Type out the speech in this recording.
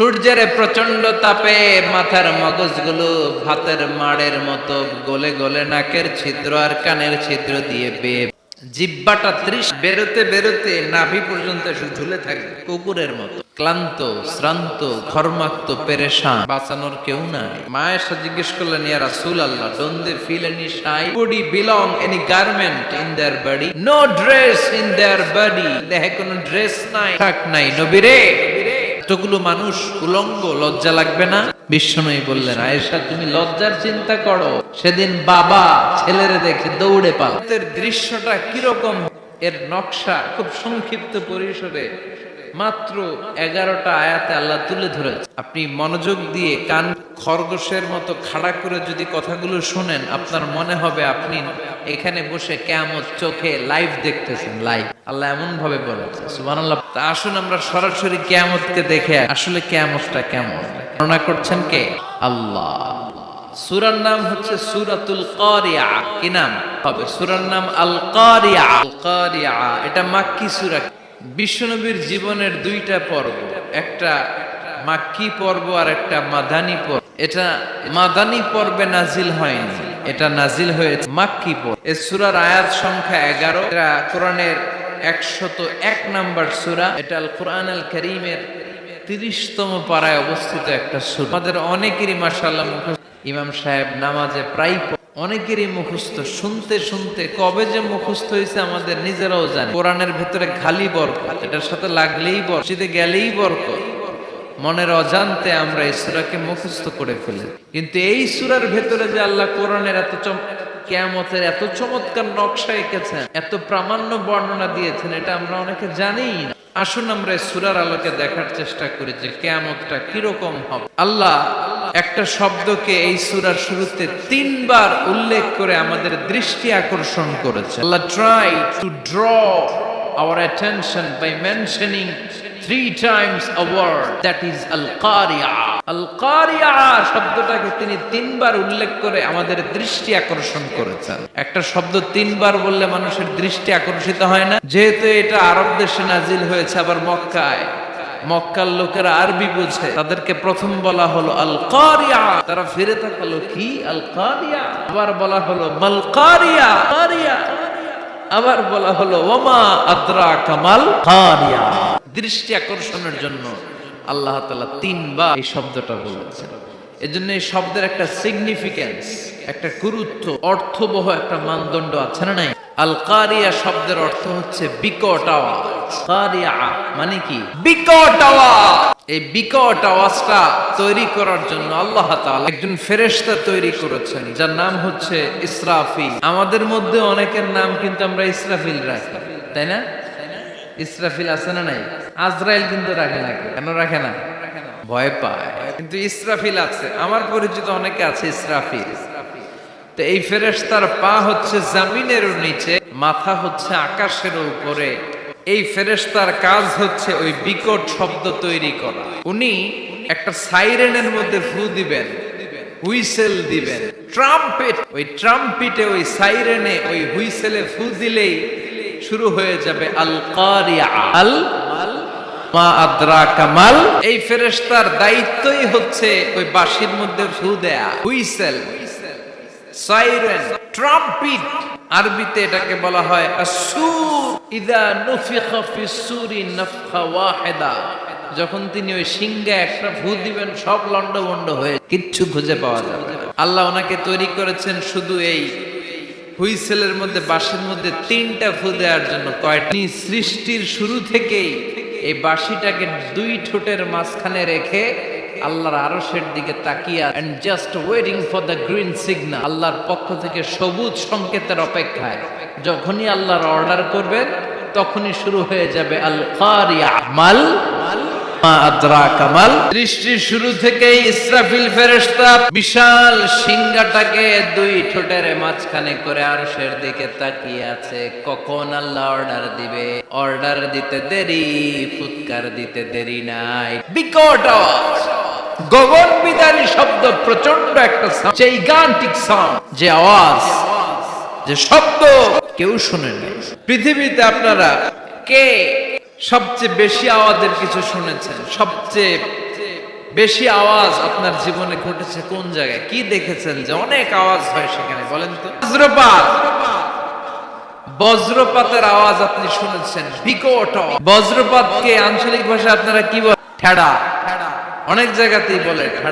সূর্যের প্রচন্ড তাপে মাথার মগজগুলো ভাতের মাড়ের মতো গলে গলে নাকের ছিদ্র আর কানের ছিদ্র দিয়ে বেয়ে জিহ্বাটা বেরোতে বেরোতে নাভি পর্যন্ত এসে ঝুলে থাকে কুকুরের মতো। ক্লান্ত, শ্রান্ত, ঘর্মাক্ত, পেরেশান, বাঁচানোর কেউ নাই। মায়ের সাথে জিজ্ঞেস করলেন, ইয়া রাসূলুল্লাহ, don't they feel any shy? Would he belong any garment in their body? No dress in their body. দেহে কোনো ড্রেস নাই, থাক নাই। নবী রে, এতগুলো মানুষ উলঙ্গ, লজ্জা লাগবে না? বিশ্বনবী বললেন, আয়েশা তুমি লজ্জার চিন্তা করো, সেদিন বাবা ছেলেরে দেখে দৌড়ে পাল। দৃশ্যটা কিরকম, এর নকশা খুব সংক্ষিপ্ত পরিসরে মাত্র 11টা আয়াতে আল্লাহ তুলে ধরেছে। আপনি মনোযোগ দিয়ে কান খরগোশের মতো খাড়া করে যদি কথাগুলো শুনেন, আপনার মনে হবে আপনি এখানে বসে কিয়ামত চোখে লাইভ দেখতেছেন। লাইভ আল্লাহ এমন ভাবে বলেছে, সুবহানাল্লাহ। তা আসুন আমরা সরাসরি কিয়ামতকে দেখে আসলে কিয়ামতটা কেমন বর্ণনা করছেন কে? আল্লাহ। সূরার নাম হচ্ছে সূরাতুল কারিয়া। কি নাম হবে? সূরার নাম আল কারিয়া। আল কারিয়া এটা মাক্কি সূরা। বিশ্বনবীর জীবনের দুইটা পর্ব, একটা মাক্কি পর্ব আর একটা মাদানী পর্ব। এটা মাদানী পর্বে নাজিল হয়নি, এটা নাজিল হয়েছে মাক্কি পর্ব। এই সূরার আয়াত সংখ্যা 11। এটা কোরআনের 101 নম্বর সূরা। এটা আল কোরআন আল কারীমের 30তম পারায় অবস্থিত একটা সূরা। আমাদের অনেকেরই মাশাআল্লাহ মুখস্থ। ইমাম সাহেব নামাজে প্রায় অনেকেরই মুখস্থ। শুনতে শুনতে কবে যে মুখস্থ হয়েছে আমাদের নিজেরাও জানি। কোরআনের ভেতরে খালি বরকত, এটার সাথে লাগলেই বরকত, গেলেই বরকত। মনের অজান্তে আমরা এই সূরাকে মুখস্থ করে ফেলি। কিন্তু এই সূরার ভেতরে যে আল্লাহ কোরআনের কিয়ামতের এত চমৎকার নকশা এঁকেছেন, এত প্রামাণ্য বর্ণনা দিয়েছেন, এটা আমরা অনেকে জানিই না। আসুন আমরা এই সূরার আলোকে দেখার চেষ্টা করি যে কিয়ামতটা কিরকম হবে। আল্লাহ একটা শব্দকে এই সূরার শুরুতে 3 বার উল্লেখ করে আমাদের দৃষ্টি আকর্ষণ করেছে। Allah try to draw our attention by mentioning 3 times a word, that is al-qari'ah. al-qari'ah শব্দটাকে তিনি 3 বার উল্লেখ করে আমাদের দৃষ্টি আকর্ষণ করেছেন। একটা শব্দ 3 বার বললে মানুষের দৃষ্টি আকর্ষিত হয় না? যেহেতু এটা আরব দেশে নাজিল হয়েছে, আবার মক্কায়, মক্কার লোকেরা আরবি বুঝে, তাদেরকে প্রথম বলা হলো আল কারিয়া। তারা ফিরে তাকালো, কি আল কারিয়া? আবার বলা হলো মাল কারিয়া। কারিয়া আবার বলা হলো ওমা আদরাকা মাল কারিয়া। দৃষ্টি আকর্ষণের জন্য আল্লাহ তাআলা 3 বার এই শব্দটা বলেছেন। এজন্য এই শব্দের একটা সিগনিফিকেন্স, একটা গুরুত্ব, অর্থবহ একটা মানদণ্ড আছে না নাই? আল কারিয়া শব্দের অর্থ হচ্ছে বিকট আওয়াজ। কারিয়া মানে কি? বিকট আওয়াজ। এই বিকট আওয়াজটা তৈরি করার জন্য আল্লাহ তাআলা একজন ফেরেশতা তৈরি করেছেন, যার নাম হচ্ছে ইসরাফিল। আমাদের মধ্যে অনেকের নাম কিন্তু আমরা ইসরাফিল রাখি, তাই না? ইসরাফিল আছে না নাই? আজরাইল কিন্তু রাখে না। কেন রাখে না? ভয় পায়। কিন্তু ইসরাফিল আছে, আমার পরিচিত অনেকে আছে ইসরাফিল। তো এই ফেরেশতার পা হচ্ছে জমিনের নিচে, মাথা হচ্ছে আকাশের উপরে। এই ফেরেশতার কাজ হচ্ছে ওই বিকট শব্দ তৈরি করা। উনি একটা সাইরেনের মধ্যে ফু দিবেন, হুইসেল দিবেন, ট্রাম্পেট। ওই ট্রাম্পিটে, ওই সাইরেনে, ওই হুইসেলে ফু দিলেই শুরু হয়ে যাবে আল কারিয়া। আল মা আদরাকা মাল। এই ফেরেশতার দায়িত্বই হচ্ছে ওই বাঁশির মধ্যে ফু দেয়া, হুইসেল, সাইরেন, ট্রাম্পিট। আরবিতে এটাকে বলা হয় আসুর। ইদা নুফিখা ফিস-সূরি নাফখা ওয়াহিদা। যখন তিনি ওই সিংহে একটা ফু দিবেন, সব লন্ডভন্ড হয়ে কিচ্ছু খুঁজে পাওয়া যাবে না। আল্লাহ ওনাকে তৈরি করেছেন শুধু এই হুইসেলের মধ্যে, বাঁশির মধ্যে 3টা ফু দেওয়ার জন্য। কয়টি সৃষ্টির শুরু থেকেই এই বাঁশিটাকে 2 ঠোঁটের মাঝখানে রেখে আল্লাহর আরশের দিকে তাকিয়ে and just waiting for the green signal, আল্লাহর পক্ষ থেকে সবুজ সংকেতের অপেক্ষায়। যখনই আল্লাহর অর্ডার করবেন তখনই শুরু হয়ে যাবে আল কারিয়া। মাল মা আদরাকা মাল। সৃষ্টির শুরু থেকেই ইসরাফিল ফেরেশতা বিশাল সিংহাটাকে 2 ঠোঁটের মাঝখানে করে আরশের দিকে তাকিয়ে আছে, কখন আল্লাহ অর্ডার দিবে। অর্ডার দিতে দেরি, ফুৎকার দিতে দেরি নাই। বিকট আওয়াজ, গগন বিদারী শব্দ, প্রচন্ড একটা সাউন্ড, জাইগান্টিক সাউন্ড, যে আওয়াজ, যে শব্দ কেউ শুনেনি পৃথিবীতে। আপনারা কে সবচেয়ে বেশি আওয়াজের কিছু শুনেছেন? সবচেয়ে বেশি আওয়াজ আপনার জীবনে ঘটেছে কোন জায়গায়? কি দেখেছেন যে অনেক আওয়াজ হয় সেখানে? বলেন তো। বজ্রপাত, বজ্রপাতের আওয়াজ আপনি শুনেছেন, বিকট আওয়াজ। বজ্রপাতকে আঞ্চলিক ভাষায় আপনারা কি বলেন? ঠেড়া। অনেক জায়গাতেই বলে ঠেড়া।